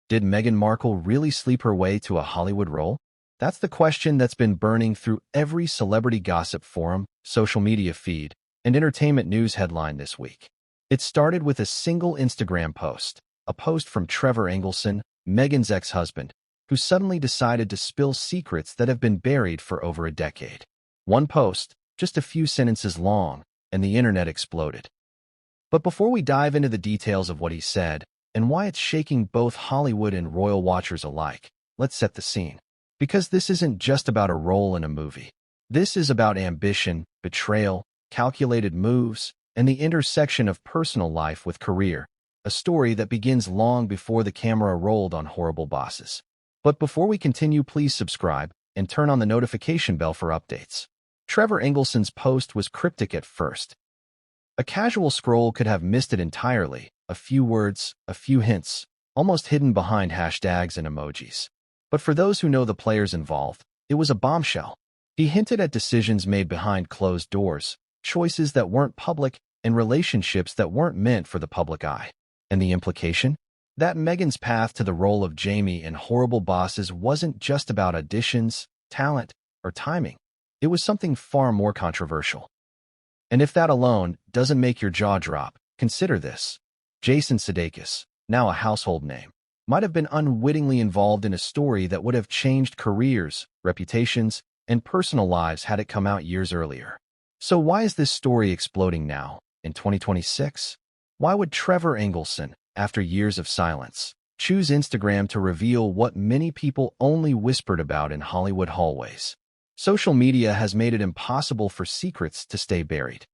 Did Meghan Markle really sleep her way to a Hollywood role? That's the question that's been burning through every celebrity gossip forum, social media feed, and entertainment news headline this week. It started with a single Instagram post, a post from Trevor Engelson, Meghan's ex-husband, who suddenly decided to spill secrets that have been buried for over a decade. One post, just a few sentences long, and the internet exploded. But before we dive into the details of what he said, and why it's shaking both Hollywood and royal watchers alike, let's set the scene. Because this isn't just about a role in a movie. This is about ambition, betrayal, calculated moves, and the intersection of personal life with career, a story that begins long before the camera rolled on Horrible Bosses. But before we continue, please subscribe and turn on the notification bell for updates. Trevor Engelson's post was cryptic at first. A casual scroll could have missed it entirely, a few words, a few hints, almost hidden behind hashtags and emojis. But for those who know the players involved, it was a bombshell. He hinted at decisions made behind closed doors, choices that weren't public, and relationships that weren't meant for the public eye. And the implication? That Meghan's path to the role of Jamie in Horrible Bosses wasn't just about auditions, talent, or timing. It was something far more controversial. And if that alone doesn't make your jaw drop, consider this. Jason Sudeikis, now a household name, might have been unwittingly involved in a story that would have changed careers, reputations, and personal lives had it come out years earlier. So why is this story exploding now, in 2026? Why would Trevor Engelson, after years of silence, choose Instagram to reveal what many people only whispered about in Hollywood hallways? Social media has made it impossible for secrets to stay buried.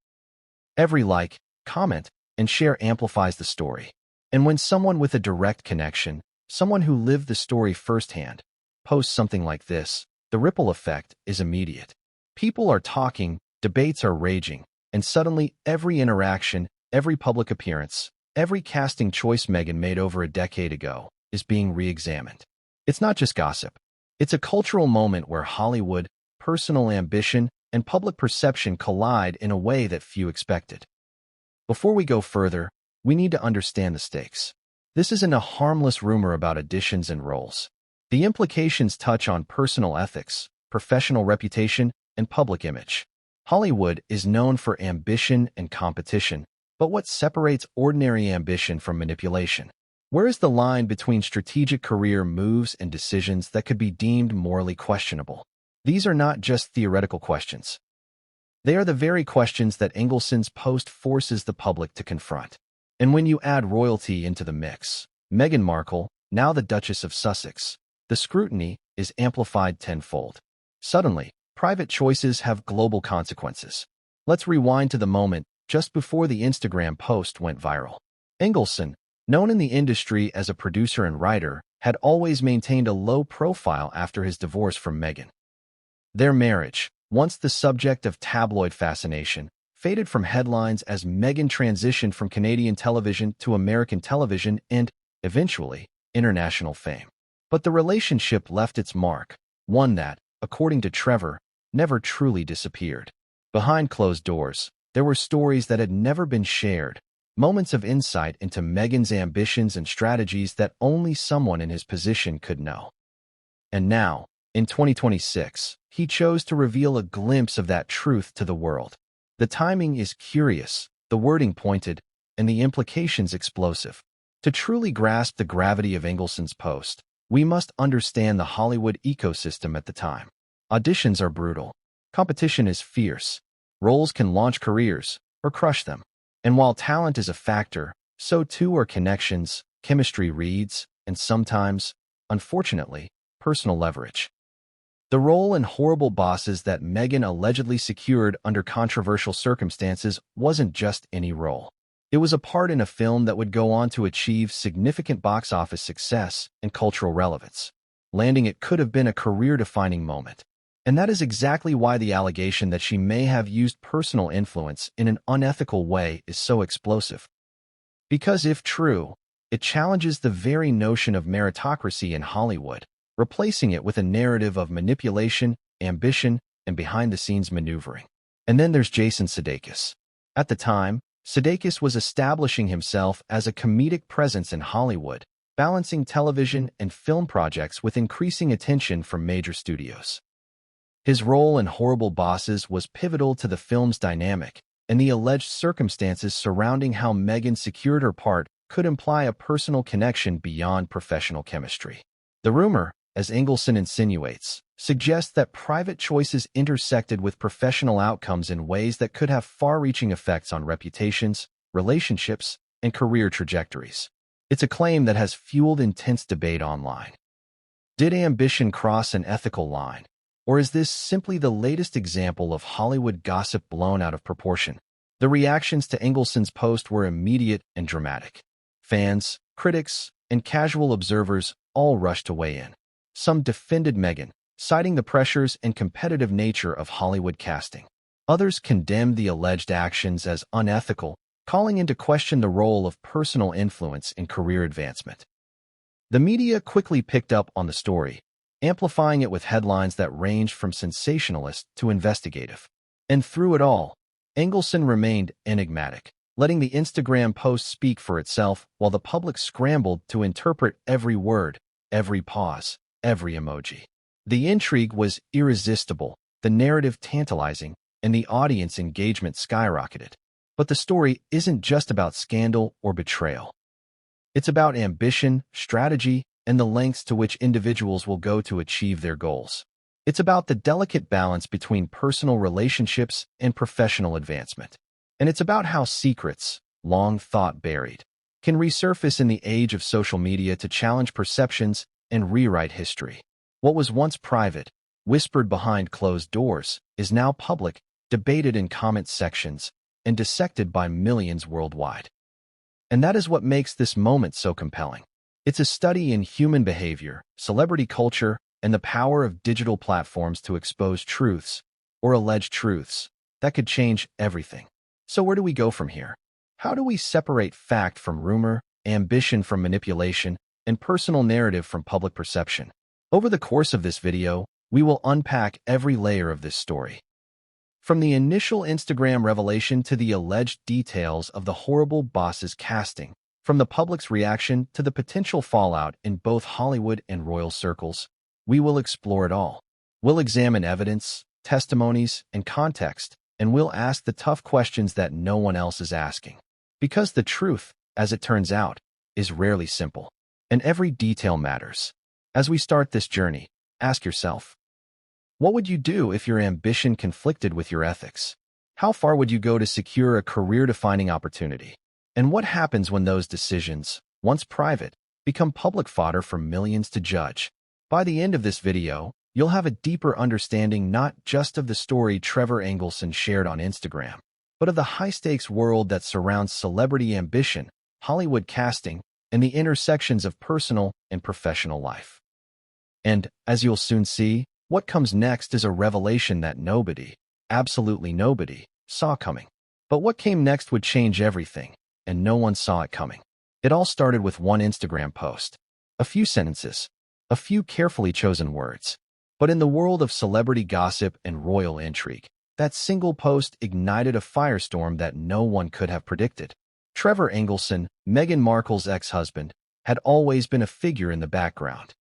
Every like, comment, and share amplifies the story. And when someone with a direct connection, someone who lived the story firsthand, posts something like this, the ripple effect is immediate. People are talking, debates are raging, and suddenly every interaction, every public appearance, every casting choice Meghan made over a decade ago is being re-examined. It's not just gossip. It's a cultural moment where Hollywood, personal ambition, and public perception collide in a way that few expected. Before we go further, we need to understand the stakes. This isn't a harmless rumor about auditions and roles. The implications touch on personal ethics, professional reputation, and public image. Hollywood is known for ambition and competition, but what separates ordinary ambition from manipulation? Where is the line between strategic career moves and decisions that could be deemed morally questionable? These are not just theoretical questions. They are the very questions that Engelson's post forces the public to confront. And when you add royalty into the mix, Meghan Markle, now the Duchess of Sussex, the scrutiny is amplified tenfold. Suddenly, private choices have global consequences. Let's rewind to the moment just before the Instagram post went viral. Engelson, known in the industry as a producer and writer, had always maintained a low profile after his divorce from Meghan. Their marriage, once the subject of tabloid fascination, faded from headlines as Meghan transitioned from Canadian television to American television and, eventually, international fame. But the relationship left its mark, one that, according to Trevor, never truly disappeared. Behind closed doors, there were stories that had never been shared, moments of insight into Meghan's ambitions and strategies that only someone in his position could know. And now, in 2026, he chose to reveal a glimpse of that truth to the world. The timing is curious, the wording pointed, and the implications explosive. To truly grasp the gravity of Engelson's post, we must understand the Hollywood ecosystem at the time. Auditions are brutal. Competition is fierce. Roles can launch careers or crush them. And while talent is a factor, so too are connections, chemistry reads, and sometimes, unfortunately, personal leverage. The role in Horrible Bosses that Meghan allegedly secured under controversial circumstances wasn't just any role. It was a part in a film that would go on to achieve significant box office success and cultural relevance. Landing it could have been a career-defining moment. And that is exactly why the allegation that she may have used personal influence in an unethical way is so explosive. Because if true, it challenges the very notion of meritocracy in Hollywood, replacing it with a narrative of manipulation, ambition, and behind-the-scenes maneuvering. And then there's Jason Sudeikis. At the time, Sudeikis was establishing himself as a comedic presence in Hollywood, balancing television and film projects with increasing attention from major studios. His role in Horrible Bosses was pivotal to the film's dynamic, and the alleged circumstances surrounding how Meghan secured her part could imply a personal connection beyond professional chemistry. The rumor, as Engelson insinuates, suggests that private choices intersected with professional outcomes in ways that could have far-reaching effects on reputations, relationships, and career trajectories. It's a claim that has fueled intense debate online. Did ambition cross an ethical line? Or is this simply the latest example of Hollywood gossip blown out of proportion? The reactions to Engelson's post were immediate and dramatic. Fans, critics, and casual observers all rushed to weigh in. Some defended Meghan, citing the pressures and competitive nature of Hollywood casting. Others condemned the alleged actions as unethical, calling into question the role of personal influence in career advancement. The media quickly picked up on the story, amplifying it with headlines that ranged from sensationalist to investigative. And through it all, Engelson remained enigmatic, letting the Instagram post speak for itself while the public scrambled to interpret every word, every pause, every emoji. The intrigue was irresistible, the narrative tantalizing, and the audience engagement skyrocketed. But the story isn't just about scandal or betrayal. It's about ambition, strategy, and the lengths to which individuals will go to achieve their goals. It's about the delicate balance between personal relationships and professional advancement. And it's about how secrets, long thought buried, can resurface in the age of social media to challenge perceptions and rewrite history. What was once private, whispered behind closed doors, is now public, debated in comment sections, and dissected by millions worldwide. And that is what makes this moment so compelling. It's a study in human behavior, celebrity culture, and the power of digital platforms to expose truths, or alleged truths, that could change everything. So where do we go from here? How do we separate fact from rumor, ambition from manipulation, and personal narrative from public perception? Over the course of this video, we will unpack every layer of this story. From the initial Instagram revelation to the alleged details of the Horrible Bosses casting, from the public's reaction to the potential fallout in both Hollywood and royal circles, we will explore it all. We'll examine evidence, testimonies, and context, and we'll ask the tough questions that no one else is asking. Because the truth, as it turns out, is rarely simple, and every detail matters. As we start this journey, ask yourself, what would you do if your ambition conflicted with your ethics? How far would you go to secure a career-defining opportunity? And what happens when those decisions, once private, become public fodder for millions to judge? By the end of this video, you'll have a deeper understanding not just of the story Trevor Engelson shared on Instagram, but of the high-stakes world that surrounds celebrity ambition, Hollywood casting, and the intersections of personal and professional life. And, as you'll soon see, what comes next is a revelation that nobody, absolutely nobody, saw coming. But what came next would change everything, and no one saw it coming. It all started with one Instagram post. A few sentences. A few carefully chosen words. But in the world of celebrity gossip and royal intrigue, that single post ignited a firestorm that no one could have predicted. Trevor Engelson, Meghan Markle's ex-husband, had always been a figure in the background.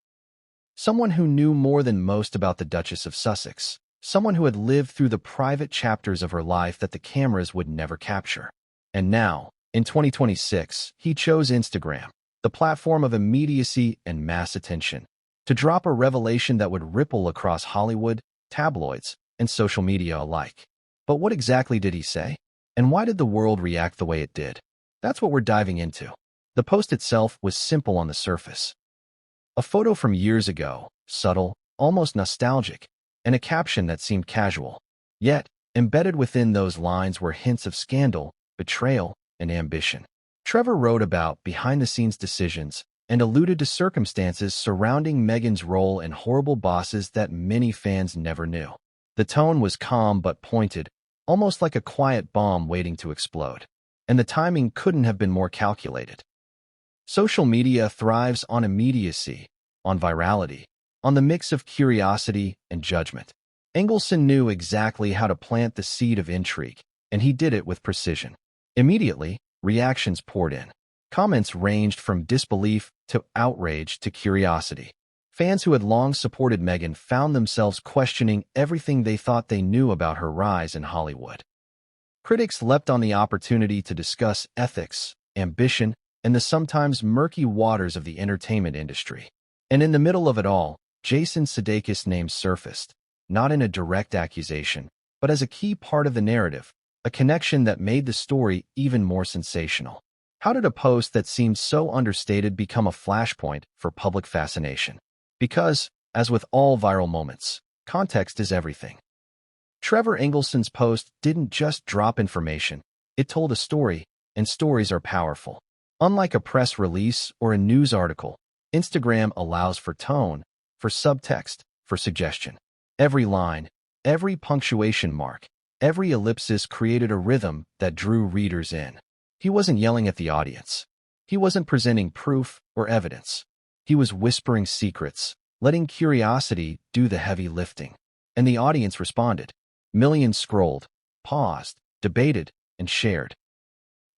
Someone who knew more than most about the Duchess of Sussex. Someone who had lived through the private chapters of her life that the cameras would never capture. And now, in 2026, he chose Instagram, the platform of immediacy and mass attention, to drop a revelation that would ripple across Hollywood, tabloids, and social media alike. But what exactly did he say? And why did the world react the way it did? That's what we're diving into. The post itself was simple on the surface. A photo from years ago, subtle, almost nostalgic, and a caption that seemed casual. Yet, embedded within those lines were hints of scandal, betrayal, and ambition. Trevor wrote about behind-the-scenes decisions and alluded to circumstances surrounding Meghan's role in Horrible Bosses that many fans never knew. The tone was calm but pointed, almost like a quiet bomb waiting to explode. And the timing couldn't have been more calculated. Social media thrives on immediacy, on virality, on the mix of curiosity and judgment. Engelson knew exactly how to plant the seed of intrigue, and he did it with precision. Immediately, reactions poured in. Comments ranged from disbelief to outrage to curiosity. Fans who had long supported Meghan found themselves questioning everything they thought they knew about her rise in Hollywood. Critics leapt on the opportunity to discuss ethics, ambition, and the sometimes murky waters of the entertainment industry. And in the middle of it all, Jason Sudeikis' name surfaced, not in a direct accusation, but as a key part of the narrative, a connection that made the story even more sensational. How did a post that seemed so understated become a flashpoint for public fascination? Because, as with all viral moments, context is everything. Trevor Engelson's post didn't just drop information, it told a story, and stories are powerful. Unlike a press release or a news article, Instagram allows for tone, for subtext, for suggestion. Every line, every punctuation mark, every ellipsis created a rhythm that drew readers in. He wasn't yelling at the audience. He wasn't presenting proof or evidence. He was whispering secrets, letting curiosity do the heavy lifting. And the audience responded. Millions scrolled, paused, debated, and shared.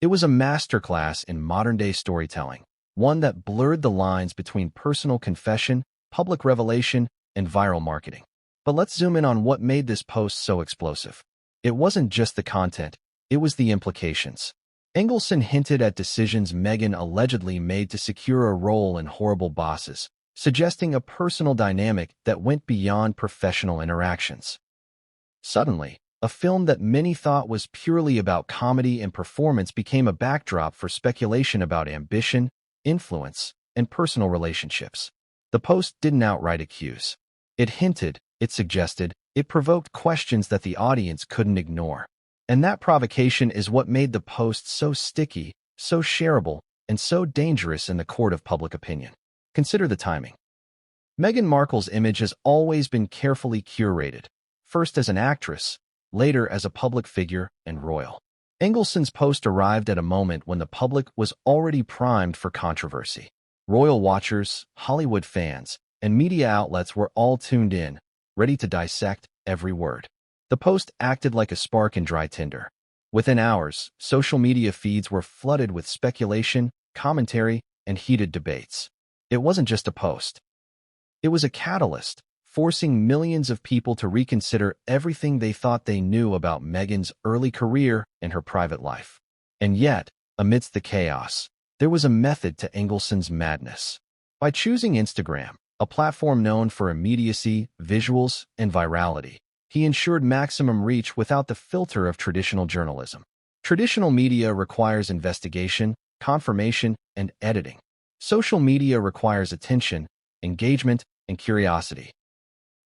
It was a masterclass in modern-day storytelling, one that blurred the lines between personal confession, public revelation, and viral marketing. But let's zoom in on what made this post so explosive. It wasn't just the content, it was the implications. Engelson hinted at decisions Meghan allegedly made to secure a role in Horrible Bosses, suggesting a personal dynamic that went beyond professional interactions. Suddenly, a film that many thought was purely about comedy and performance became a backdrop for speculation about ambition, influence, and personal relationships. The post didn't outright accuse. It hinted, it suggested, it provoked questions that the audience couldn't ignore. And that provocation is what made the post so sticky, so shareable, and so dangerous in the court of public opinion. Consider the timing. Meghan Markle's image has always been carefully curated, first as an actress, later as a public figure and royal. Engelson's post arrived at a moment when the public was already primed for controversy. Royal watchers, Hollywood fans, and media outlets were all tuned in, ready to dissect every word. The post acted like a spark in dry tinder. Within hours, social media feeds were flooded with speculation, commentary, and heated debates. It wasn't just a post. It was a catalyst, forcing millions of people to reconsider everything they thought they knew about Meghan's early career and her private life. And yet, amidst the chaos, there was a method to Engelson's madness. By choosing Instagram, a platform known for immediacy, visuals, and virality, he ensured maximum reach without the filter of traditional journalism. Traditional media requires investigation, confirmation, and editing. Social media requires attention, engagement, and curiosity.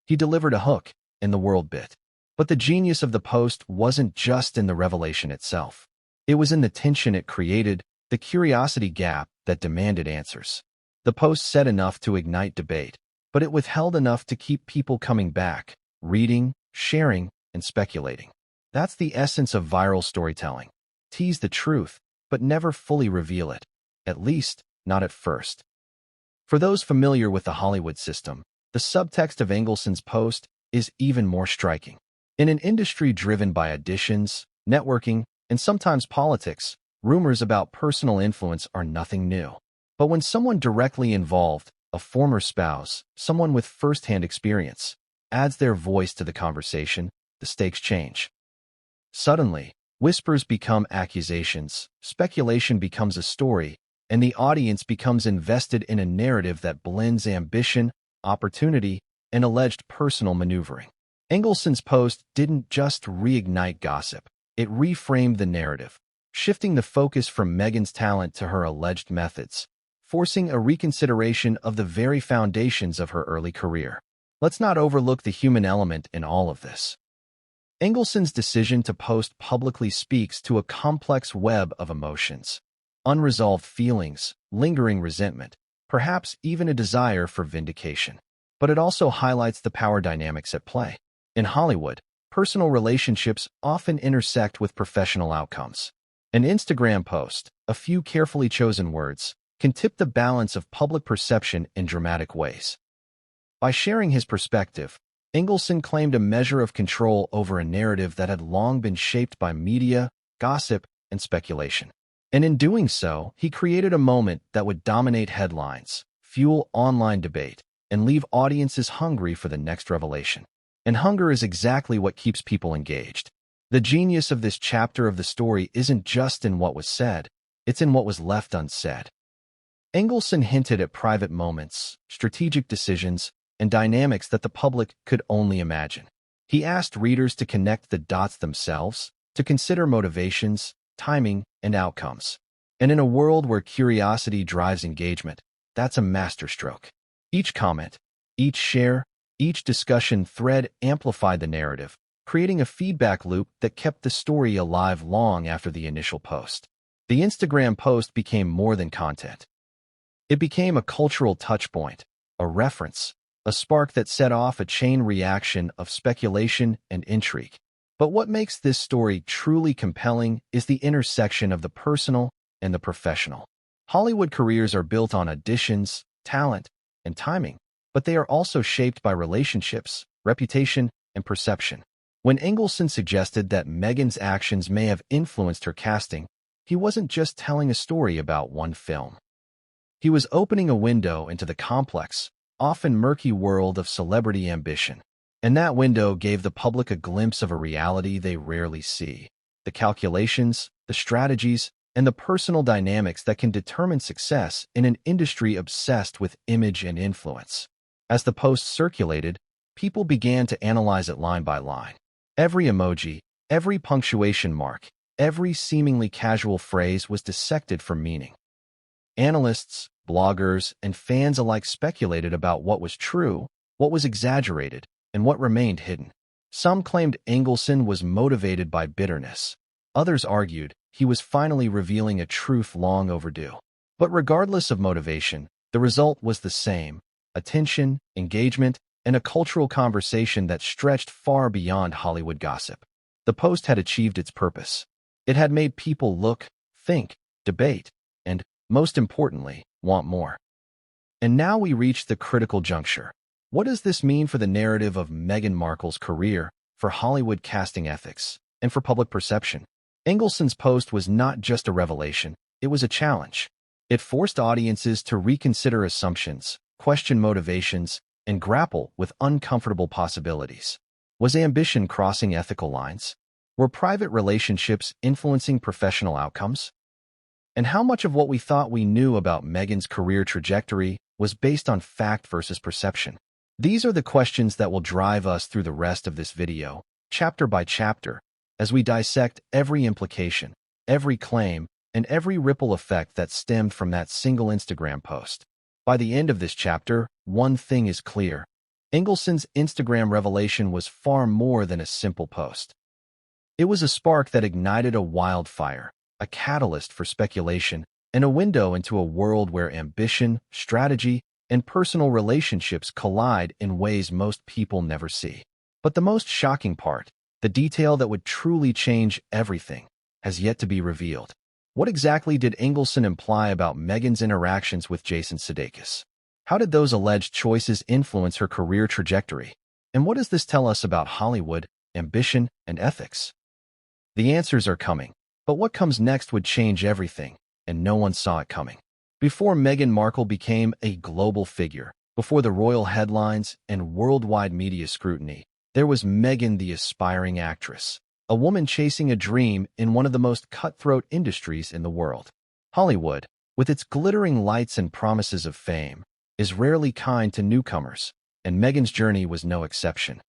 He delivered a hook, and the world bit. But the genius of the post wasn't just in the revelation itself. It was in the tension it created, the curiosity gap that demanded answers. The post said enough to ignite debate, but it withheld enough to keep people coming back, reading, sharing, and speculating. That's the essence of viral storytelling. Tease the truth, but never fully reveal it. At least, not at first. For those familiar with the Hollywood system, the subtext of Engelson's post is even more striking. In an industry driven by auditions, networking, and sometimes politics, rumors about personal influence are nothing new. But when someone directly involved, a former spouse, someone with first-hand experience, adds their voice to the conversation, the stakes change. Suddenly, whispers become accusations, speculation becomes a story, and the audience becomes invested in a narrative that blends ambition, opportunity, and alleged personal maneuvering. Engelson's post didn't just reignite gossip, it reframed the narrative, shifting the focus from Meghan's talent to her alleged methods, forcing a reconsideration of the very foundations of her early career. Let's not overlook the human element in all of this. Engelson's decision to post publicly speaks to a complex web of emotions, unresolved feelings, lingering resentment, perhaps even a desire for vindication. But it also highlights the power dynamics at play. In Hollywood, personal relationships often intersect with professional outcomes. An Instagram post, a few carefully chosen words, can tip the balance of public perception in dramatic ways. By sharing his perspective, Engelson claimed a measure of control over a narrative that had long been shaped by media, gossip, and speculation. And in doing so, he created a moment that would dominate headlines, fuel online debate, and leave audiences hungry for the next revelation. And hunger is exactly what keeps people engaged. The genius of this chapter of the story isn't just in what was said, it's in what was left unsaid. Engelson hinted at private moments, strategic decisions, and dynamics that the public could only imagine. He asked readers to connect the dots themselves, to consider motivations, timing, and outcomes. And in a world where curiosity drives engagement, that's a masterstroke. Each comment, each share, each discussion thread amplified the narrative, creating a feedback loop that kept the story alive long after the initial post. The Instagram post became more than content. It became a cultural touchpoint, a reference, a spark that set off a chain reaction of speculation and intrigue. But what makes this story truly compelling is the intersection of the personal and the professional. Hollywood careers are built on auditions, talent, and timing, but they are also shaped by relationships, reputation, and perception. When Engelson suggested that Meghan's actions may have influenced her casting, he wasn't just telling a story about one film. He was opening a window into the complex, often murky world of celebrity ambition. And that window gave the public a glimpse of a reality they rarely see. The calculations, the strategies, and the personal dynamics that can determine success in an industry obsessed with image and influence. As the post circulated, people began to analyze it line by line. Every emoji, every punctuation mark, every seemingly casual phrase was dissected for meaning. Analysts, bloggers, and fans alike speculated about what was true, what was exaggerated, and what remained hidden. Some claimed Engelson was motivated by bitterness. Others argued he was finally revealing a truth long overdue. But regardless of motivation, the result was the same: attention, engagement, and a cultural conversation that stretched far beyond Hollywood gossip. The post had achieved its purpose. It had made people look, think, debate, and, most importantly, want more. And now we reach the critical juncture. What does this mean for the narrative of Meghan Markle's career, for Hollywood casting ethics, and for public perception? Engelson's post was not just a revelation, it was a challenge. It forced audiences to reconsider assumptions, question motivations, and grapple with uncomfortable possibilities. Was ambition crossing ethical lines? Were private relationships influencing professional outcomes? And how much of what we thought we knew about Meghan's career trajectory was based on fact versus perception? These are the questions that will drive us through the rest of this video, chapter by chapter, as we dissect every implication, every claim, and every ripple effect that stemmed from that single Instagram post. By the end of this chapter, one thing is clear. Engelson's Instagram revelation was far more than a simple post. It was a spark that ignited a wildfire, a catalyst for speculation, and a window into a world where ambition, strategy, and personal relationships collide in ways most people never see. But the most shocking part, the detail that would truly change everything, has yet to be revealed. What exactly did Engelson imply about Meghan's interactions with Jason Sudeikis? How did those alleged choices influence her career trajectory? And what does this tell us about Hollywood, ambition, and ethics? The answers are coming, but what comes next would change everything, and no one saw it coming. Before Meghan Markle became a global figure, before the royal headlines and worldwide media scrutiny, there was Meghan, the aspiring actress, a woman chasing a dream in one of the most cutthroat industries in the world. Hollywood, with its glittering lights and promises of fame, is rarely kind to newcomers, and Meghan's journey was no exception.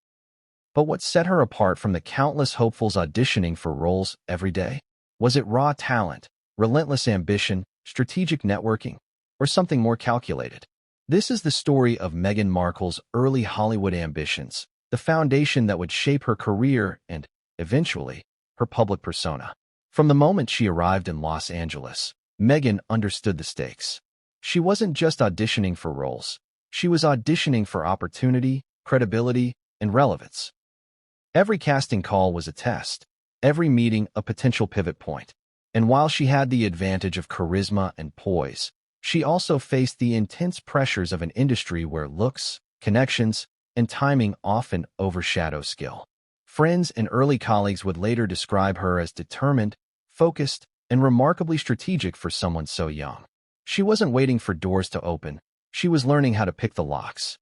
But what set her apart from the countless hopefuls auditioning for roles every day? Was it raw talent, relentless ambition, strategic networking, or something more calculated? This is the story of Meghan Markle's early Hollywood ambitions, the foundation that would shape her career and, eventually, her public persona. From the moment she arrived in Los Angeles, Meghan understood the stakes. She wasn't just auditioning for roles. She was auditioning for opportunity, credibility, and relevance. Every casting call was a test, every meeting a potential pivot point. And while she had the advantage of charisma and poise, she also faced the intense pressures of an industry where looks, connections, and timing often overshadow skill. Friends and early colleagues would later describe her as determined, focused, and remarkably strategic for someone so young. She wasn't waiting for doors to open. She was learning how to pick the locks.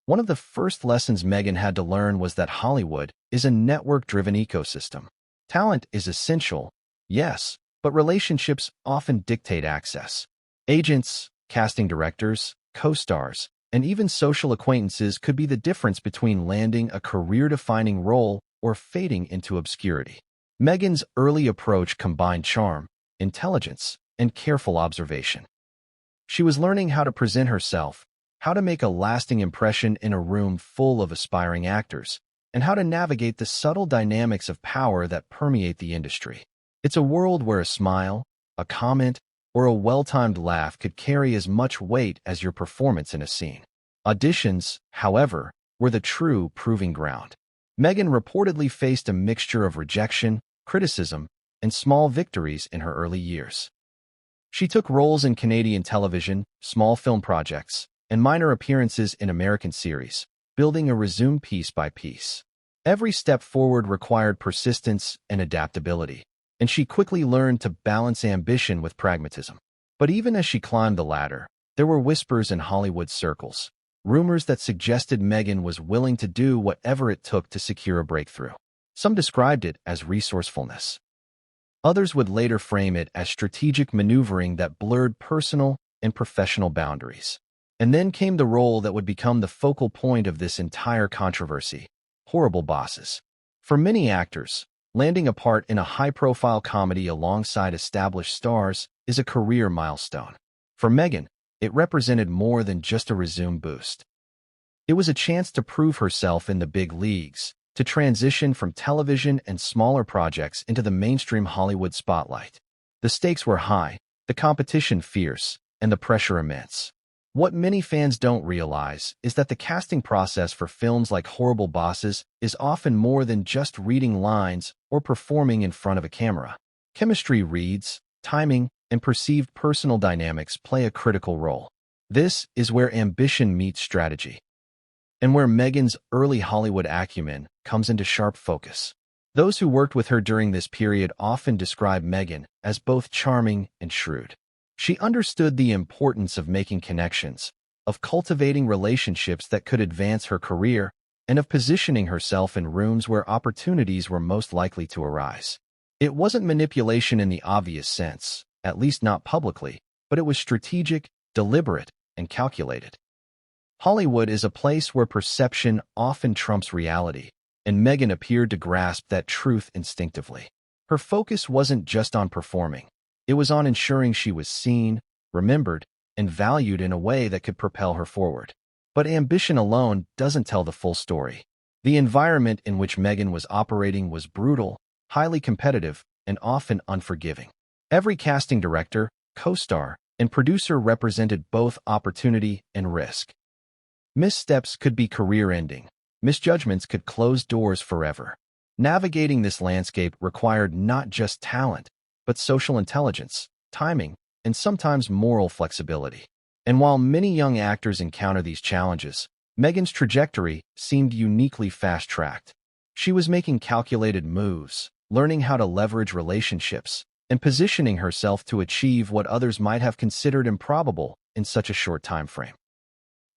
One of the first lessons Meghan had to learn was that Hollywood is a network-driven ecosystem. Talent is essential, yes, but relationships often dictate access. Agents, casting directors, co-stars, and even social acquaintances could be the difference between landing a career-defining role or fading into obscurity. Meghan's early approach combined charm, intelligence, and careful observation. She was learning how to present herself, how to make a lasting impression in a room full of aspiring actors, and how to navigate the subtle dynamics of power that permeate the industry. It's a world where a smile, a comment, or a well-timed laugh could carry as much weight as your performance in a scene. Auditions, however, were the true proving ground. Meghan reportedly faced a mixture of rejection, criticism, and small victories in her early years. She took roles in Canadian television, small film projects, and minor appearances in American series, building a resume piece by piece. Every step forward required persistence and adaptability, and she quickly learned to balance ambition with pragmatism. But even as she climbed the ladder, there were whispers in Hollywood circles, rumors that suggested Meghan was willing to do whatever it took to secure a breakthrough. Some described it as resourcefulness. Others would later frame it as strategic maneuvering that blurred personal and professional boundaries. And then came the role that would become the focal point of this entire controversy: Horrible Bosses. For many actors, landing a part in a high-profile comedy alongside established stars is a career milestone. For Meghan, it represented more than just a resume boost. It was a chance to prove herself in the big leagues, to transition from television and smaller projects into the mainstream Hollywood spotlight. The stakes were high, the competition fierce, and the pressure immense. What many fans don't realize is that the casting process for films like Horrible Bosses is often more than just reading lines or performing in front of a camera. Chemistry reads, timing, and perceived personal dynamics play a critical role. This is where ambition meets strategy, and where Meghan's early Hollywood acumen comes into sharp focus. Those who worked with her during this period often describe Meghan as both charming and shrewd. She understood the importance of making connections, of cultivating relationships that could advance her career, and of positioning herself in rooms where opportunities were most likely to arise. It wasn't manipulation in the obvious sense, at least not publicly, but it was strategic, deliberate, and calculated. Hollywood is a place where perception often trumps reality, and Meghan appeared to grasp that truth instinctively. Her focus wasn't just on performing. It was on ensuring she was seen, remembered, and valued in a way that could propel her forward. But ambition alone doesn't tell the full story. The environment in which Meghan was operating was brutal, highly competitive, and often unforgiving. Every casting director, co-star, and producer represented both opportunity and risk. Missteps could be career-ending. Misjudgments could close doors forever. Navigating this landscape required not just talent, but social intelligence, timing, and sometimes moral flexibility. And while many young actors encounter these challenges, Meghan's trajectory seemed uniquely fast-tracked. She was making calculated moves, learning how to leverage relationships, and positioning herself to achieve what others might have considered improbable in such a short time frame.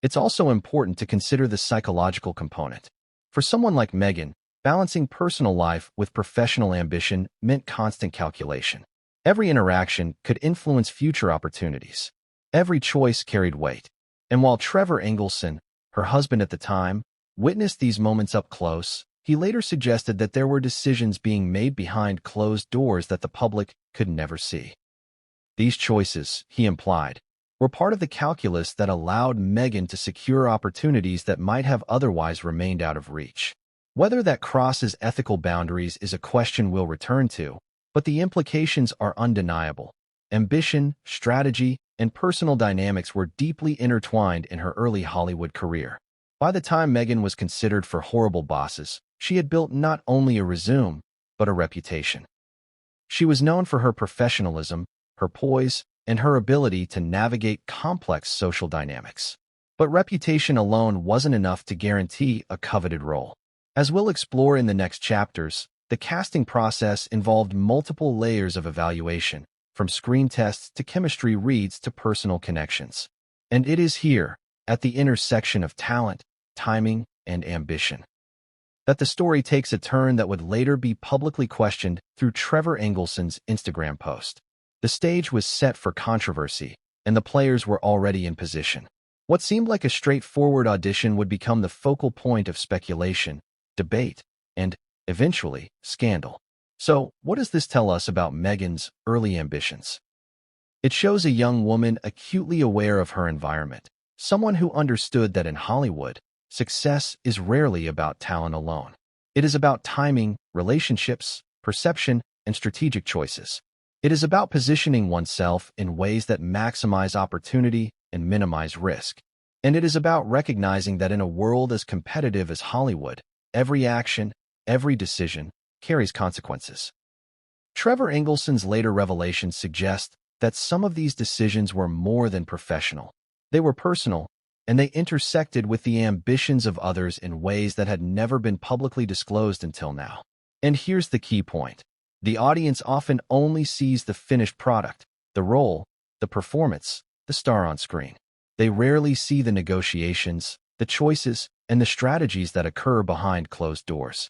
It's also important to consider the psychological component. For someone like Meghan, balancing personal life with professional ambition meant constant calculation. Every interaction could influence future opportunities. Every choice carried weight. And while Trevor Engelson, her husband at the time, witnessed these moments up close, he later suggested that there were decisions being made behind closed doors that the public could never see. These choices, he implied, were part of the calculus that allowed Meghan to secure opportunities that might have otherwise remained out of reach. Whether that crosses ethical boundaries is a question we'll return to, but the implications are undeniable. Ambition, strategy, and personal dynamics were deeply intertwined in her early Hollywood career. By the time Meghan was considered for Horrible Bosses, she had built not only a resume, but a reputation. She was known for her professionalism, her poise, and her ability to navigate complex social dynamics. But reputation alone wasn't enough to guarantee a coveted role. As we'll explore in the next chapters, The casting process involved multiple layers of evaluation, from screen tests to chemistry reads to personal connections. And it is here, at the intersection of talent, timing, and ambition, that the story takes a turn that would later be publicly questioned through Trevor Engelson's Instagram post. The stage was set for controversy, and the players were already in position. What seemed like a straightforward audition would become the focal point of speculation, debate, and, eventually, scandal. So, what does this tell us about Meghan's early ambitions? It shows a young woman acutely aware of her environment, someone who understood that in Hollywood, success is rarely about talent alone. It is about timing, relationships, perception, and strategic choices. It is about positioning oneself in ways that maximize opportunity and minimize risk. And it is about recognizing that in a world as competitive as Hollywood, every action, every decision, carries consequences. Trevor Engelson's later revelations suggest that some of these decisions were more than professional. They were personal, and they intersected with the ambitions of others in ways that had never been publicly disclosed until now. And here's the key point. The audience often only sees the finished product, the role, the performance, the star on screen. They rarely see the negotiations, the choices, and the strategies that occur behind closed doors.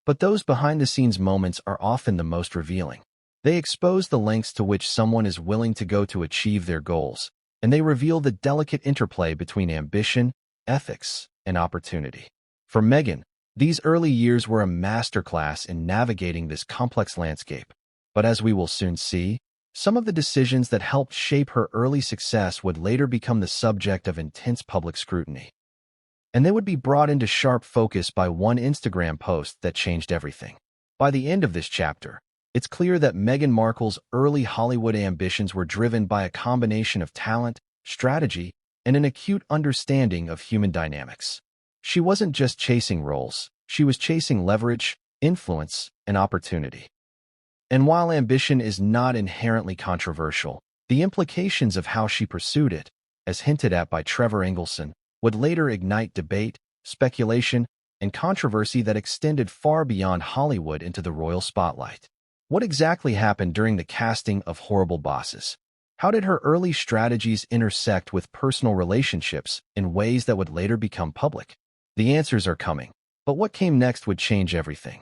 But those behind-the-scenes moments are often the most revealing. They expose the lengths to which someone is willing to go to achieve their goals, and they reveal the delicate interplay between ambition, ethics, and opportunity. For Meghan, these early years were a masterclass in navigating this complex landscape. But as we will soon see, some of the decisions that helped shape her early success would later become the subject of intense public scrutiny. And they would be brought into sharp focus by one Instagram post that changed everything. By the end of this chapter, it's clear that Meghan Markle's early Hollywood ambitions were driven by a combination of talent, strategy, and an acute understanding of human dynamics. She wasn't just chasing roles, she was chasing leverage, influence, and opportunity. And while ambition is not inherently controversial, the implications of how she pursued it, as hinted at by Trevor Engelson, would later ignite debate, speculation, and controversy that extended far beyond Hollywood into the royal spotlight. What exactly happened during the casting of Horrible Bosses? How did her early strategies intersect with personal relationships in ways that would later become public? The answers are coming, but what came next would change everything.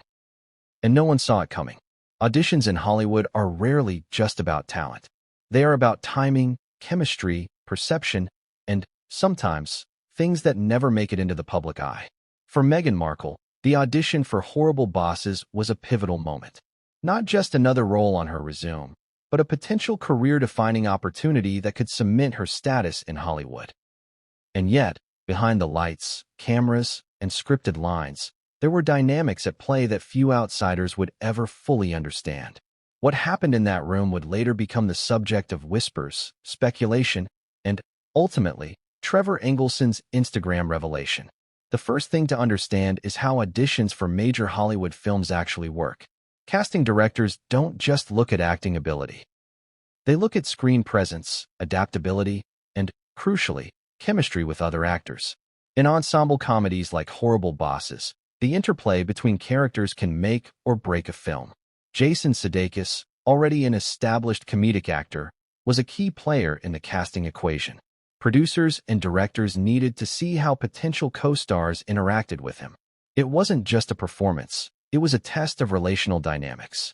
And no one saw it coming. Auditions in Hollywood are rarely just about talent. They are about timing, chemistry, perception, and, sometimes, things that never make it into the public eye. For Meghan Markle, the audition for Horrible Bosses was a pivotal moment. Not just another role on her resume, but a potential career-defining opportunity that could cement her status in Hollywood. And yet, behind the lights, cameras, and scripted lines, there were dynamics at play that few outsiders would ever fully understand. What happened in that room would later become the subject of whispers, speculation, and, ultimately, Trevor Engelson's Instagram revelation. The first thing to understand is how auditions for major Hollywood films actually work. Casting directors don't just look at acting ability. They look at screen presence, adaptability, and, crucially, chemistry with other actors. In ensemble comedies like Horrible Bosses, the interplay between characters can make or break a film. Jason Sudeikis, already an established comedic actor, was a key player in the casting equation. Producers and directors needed to see how potential co-stars interacted with him. It wasn't just a performance, it was a test of relational dynamics.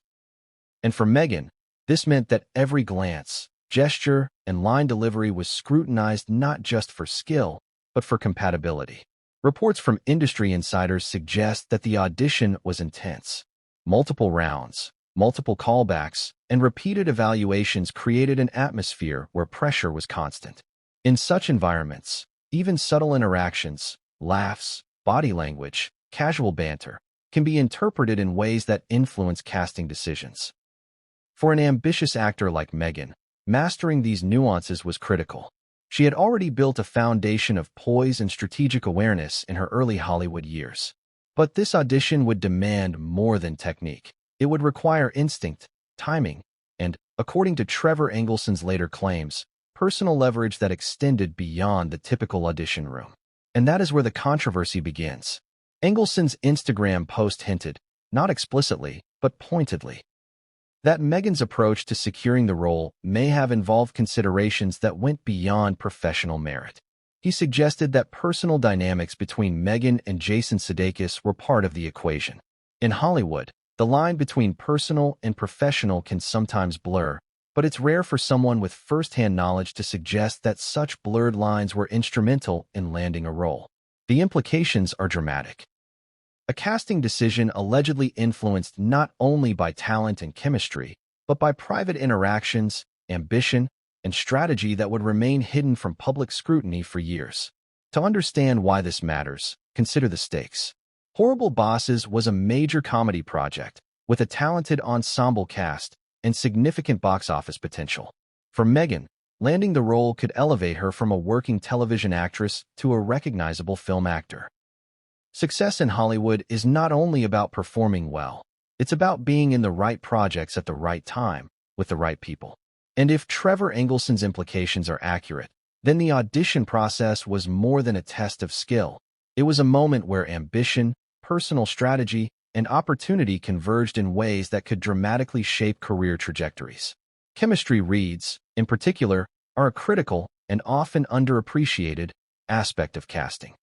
And for Meghan, this meant that every glance, gesture, and line delivery was scrutinized not just for skill, but for compatibility. Reports from industry insiders suggest that the audition was intense. Multiple rounds, multiple callbacks, and repeated evaluations created an atmosphere where pressure was constant. In such environments, even subtle interactions, laughs, body language, casual banter, can be interpreted in ways that influence casting decisions. For an ambitious actor like Meghan, mastering these nuances was critical. She had already built a foundation of poise and strategic awareness in her early Hollywood years. But this audition would demand more than technique. It would require instinct, timing, and, according to Trevor Engelson's later claims, personal leverage that extended beyond the typical audition room. And that is where the controversy begins. Engelson's Instagram post hinted, not explicitly, but pointedly. That Meghan's approach to securing the role may have involved considerations that went beyond professional merit. He suggested that personal dynamics between Meghan and Jason Sudeikis were part of the equation. In Hollywood, the line between personal and professional can sometimes blur, but it's rare for someone with first-hand knowledge to suggest that such blurred lines were instrumental in landing a role. The implications are dramatic. A casting decision allegedly influenced not only by talent and chemistry, but by private interactions, ambition, and strategy that would remain hidden from public scrutiny for years. To understand why this matters, consider the stakes. Horrible Bosses was a major comedy project, with a talented ensemble cast and significant box office potential. For Meghan, landing the role could elevate her from a working television actress to a recognizable film actor. Success in Hollywood is not only about performing well, it's about being in the right projects at the right time, with the right people. And if Trevor Engelson's implications are accurate, then the audition process was more than a test of skill. It was a moment where ambition, personal strategy, and opportunity converged in ways that could dramatically shape career trajectories. Chemistry reads, in particular, are a critical and often underappreciated aspect of casting.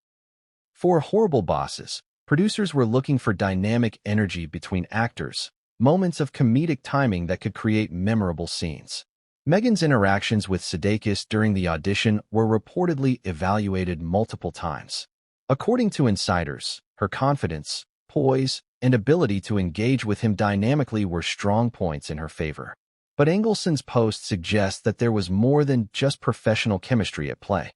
For Horrible Bosses, producers were looking for dynamic energy between actors, moments of comedic timing that could create memorable scenes. Meghan's interactions with Sudeikis during the audition were reportedly evaluated multiple times. According to insiders, her confidence, poise, and ability to engage with him dynamically were strong points in her favor. But Engelson's post suggests that there was more than just professional chemistry at play.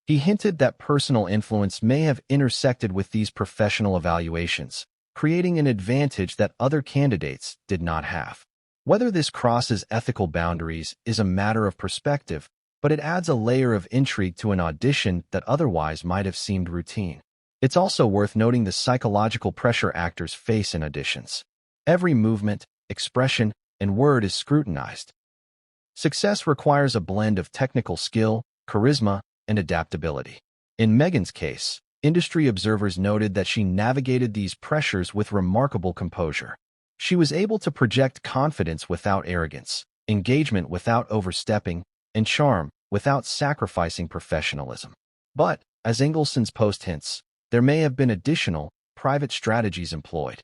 He hinted that personal influence may have intersected with these professional evaluations, creating an advantage that other candidates did not have. Whether this crosses ethical boundaries is a matter of perspective, but it adds a layer of intrigue to an audition that otherwise might have seemed routine. It's also worth noting the psychological pressure actors face in auditions. Every movement, expression, and word is scrutinized. Success requires a blend of technical skill, charisma, and adaptability. In Meghan's case, industry observers noted that she navigated these pressures with remarkable composure. She was able to project confidence without arrogance, engagement without overstepping, and charm without sacrificing professionalism. But, as Engelson's post hints, there may have been additional, private strategies employed.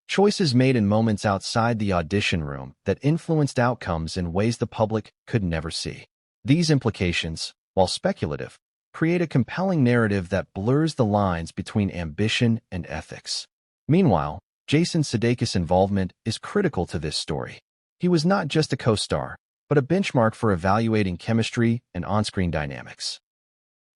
Choices made in moments outside the audition room that influenced outcomes in ways the public could never see. These implications, while speculative, create a compelling narrative that blurs the lines between ambition and ethics. Meanwhile, Jason Sudeikis' involvement is critical to this story. He was not just a co-star, but a benchmark for evaluating chemistry and on-screen dynamics.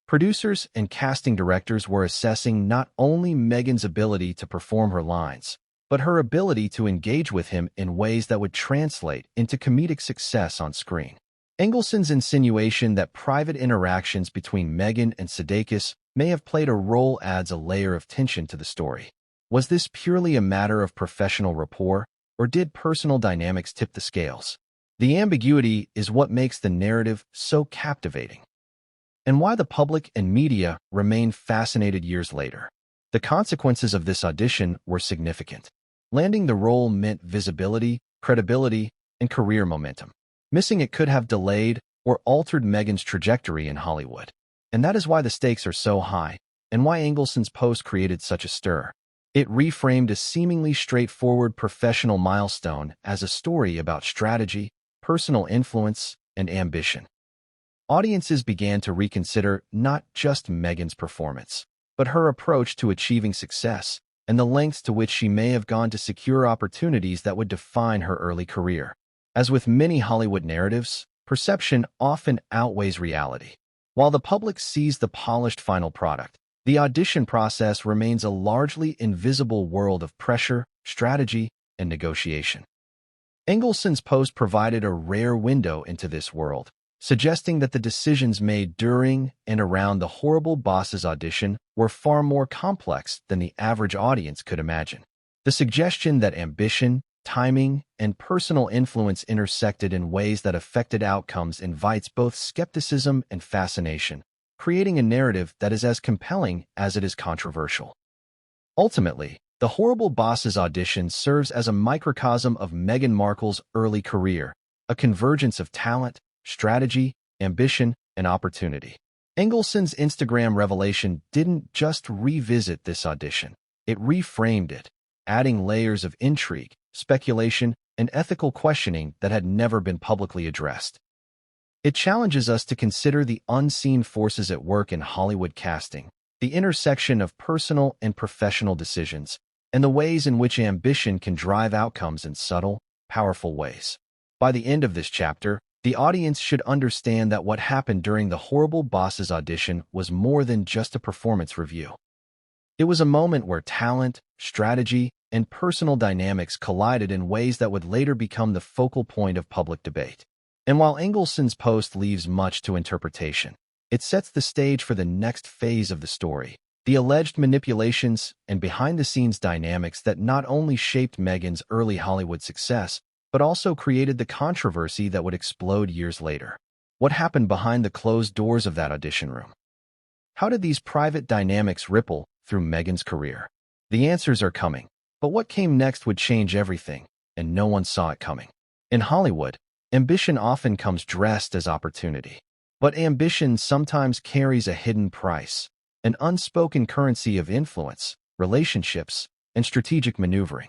Producers and casting directors were assessing not only Meghan's ability to perform her lines, but her ability to engage with him in ways that would translate into comedic success on screen. Engelson's insinuation that private interactions between Meghan and Sudeikis may have played a role adds a layer of tension to the story. Was this purely a matter of professional rapport, or did personal dynamics tip the scales? The ambiguity is what makes the narrative so captivating, and why the public and media remain fascinated years later. The consequences of this audition were significant. Landing the role meant visibility, credibility, and career momentum. Missing it could have delayed or altered Meghan's trajectory in Hollywood. And that is why the stakes are so high, and why Engelson's post created such a stir. It reframed a seemingly straightforward professional milestone as a story about strategy, personal influence, and ambition. Audiences began to reconsider not just Meghan's performance, but her approach to achieving success and the lengths to which she may have gone to secure opportunities that would define her early career. As with many Hollywood narratives, perception often outweighs reality. While the public sees the polished final product, the audition process remains a largely invisible world of pressure, strategy, and negotiation. Engelson's post provided a rare window into this world, suggesting that the decisions made during and around the Horrible Bosses audition were far more complex than the average audience could imagine. The suggestion that ambition, timing, and personal influence intersected in ways that affected outcomes invites both skepticism and fascination, creating a narrative that is as compelling as it is controversial. Ultimately, The Horrible Bosses audition serves as a microcosm of Meghan Markle's early career, a convergence of talent, strategy, ambition, and opportunity. Engelson's Instagram revelation didn't just revisit this audition, it reframed it, adding layers of intrigue, speculation, and ethical questioning that had never been publicly addressed. It challenges us to consider the unseen forces at work in Hollywood casting, the intersection of personal and professional decisions, and the ways in which ambition can drive outcomes in subtle, powerful ways. By the end of this chapter, the audience should understand that what happened during the Horrible Bosses audition was more than just a performance review. It was a moment where talent, strategy, and personal dynamics collided in ways that would later become the focal point of public debate. And while Engelson's post leaves much to interpretation, it sets the stage for the next phase of the story, the alleged manipulations and behind-the-scenes dynamics that not only shaped Meghan's early Hollywood success, but also created the controversy that would explode years later. What happened behind the closed doors of that audition room? How did these private dynamics ripple through Meghan's career? The answers are coming, but what came next would change everything, and no one saw it coming. In Hollywood, ambition often comes dressed as opportunity. But ambition sometimes carries a hidden price, an unspoken currency of influence, relationships, and strategic maneuvering.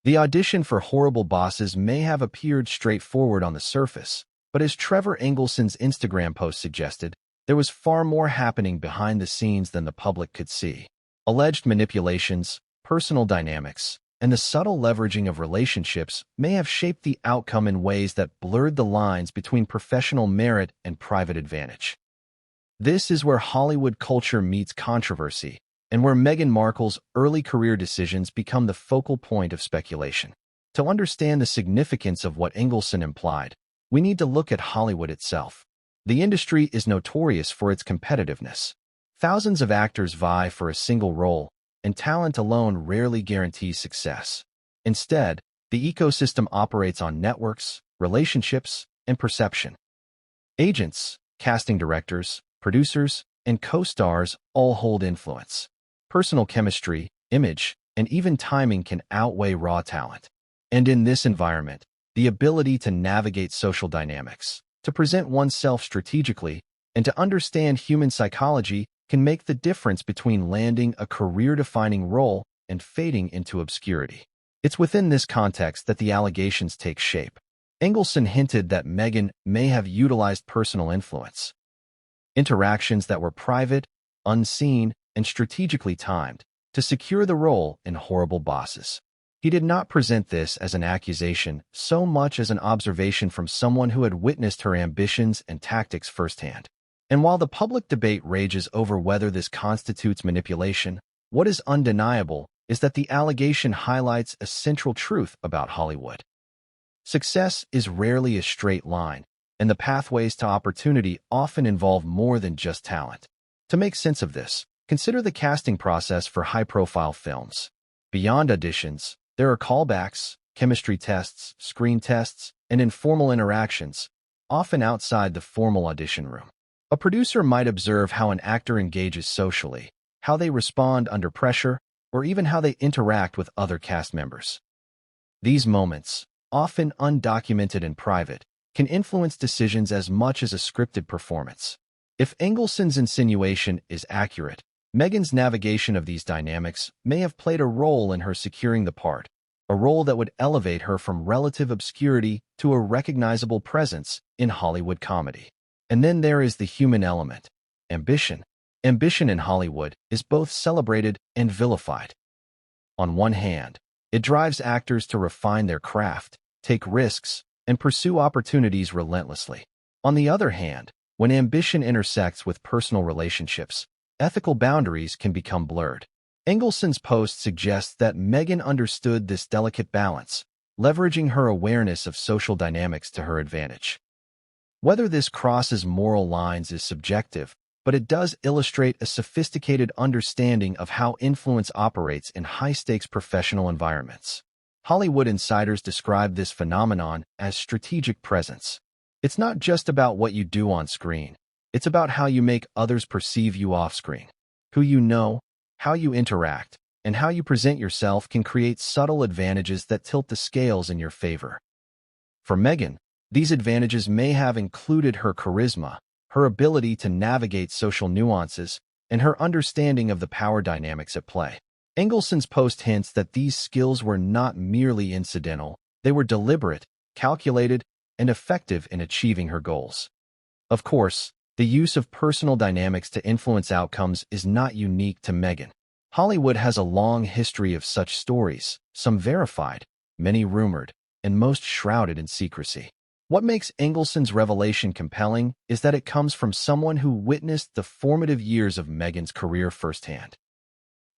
The audition for Horrible Bosses may have appeared straightforward on the surface, but as Trevor Engelson's Instagram post suggested, there was far more happening behind the scenes than the public could see. Alleged manipulations, personal dynamics, and the subtle leveraging of relationships may have shaped the outcome in ways that blurred the lines between professional merit and private advantage. This is where Hollywood culture meets controversy, and where Meghan Markle's early career decisions become the focal point of speculation. To understand the significance of what Engelson implied, we need to look at Hollywood itself. The industry is notorious for its competitiveness. Thousands of actors vie for a single role, and talent alone rarely guarantees success. Instead, the ecosystem operates on networks, relationships, and perception. Agents, casting directors, producers, and co-stars all hold influence. Personal chemistry, image, and even timing can outweigh raw talent. And in this environment, the ability to navigate social dynamics, to present oneself strategically, and to understand human psychology can make the difference between landing a career-defining role and fading into obscurity. It's within this context that the allegations take shape. Engelson hinted that Meghan may have utilized personal influence, interactions that were private, unseen, and strategically timed, to secure the role in Horrible Bosses. He did not present this as an accusation so much as an observation from someone who had witnessed her ambitions and tactics firsthand. And while the public debate rages over whether this constitutes manipulation, what is undeniable is that the allegation highlights a central truth about Hollywood. Success is rarely a straight line, and the pathways to opportunity often involve more than just talent. To make sense of this, consider the casting process for high-profile films. Beyond auditions, there are callbacks, chemistry tests, screen tests, and informal interactions, often outside the formal audition room. A producer might observe how an actor engages socially, how they respond under pressure, or even how they interact with other cast members. These moments, often undocumented and private, can influence decisions as much as a scripted performance. If Engelson's insinuation is accurate, Meghan's navigation of these dynamics may have played a role in her securing the part, a role that would elevate her from relative obscurity to a recognizable presence in Hollywood comedy. And then there is the human element, ambition. Ambition in Hollywood is both celebrated and vilified. On one hand, it drives actors to refine their craft, take risks, and pursue opportunities relentlessly. On the other hand, when ambition intersects with personal relationships, ethical boundaries can become blurred. Engelson's post suggests that Meghan understood this delicate balance, leveraging her awareness of social dynamics to her advantage. Whether this crosses moral lines is subjective, but it does illustrate a sophisticated understanding of how influence operates in high-stakes professional environments. Hollywood insiders describe this phenomenon as strategic presence. It's not just about what you do on screen. It's about how you make others perceive you off-screen, who you know, how you interact, and how you present yourself can create subtle advantages that tilt the scales in your favor. For Meghan, these advantages may have included her charisma, her ability to navigate social nuances, and her understanding of the power dynamics at play. Engelson's post hints that these skills were not merely incidental, they were deliberate, calculated, and effective in achieving her goals. Of course, the use of personal dynamics to influence outcomes is not unique to Meghan. Hollywood has a long history of such stories, some verified, many rumored, and most shrouded in secrecy. What makes Engelson's revelation compelling is that it comes from someone who witnessed the formative years of Meghan's career firsthand.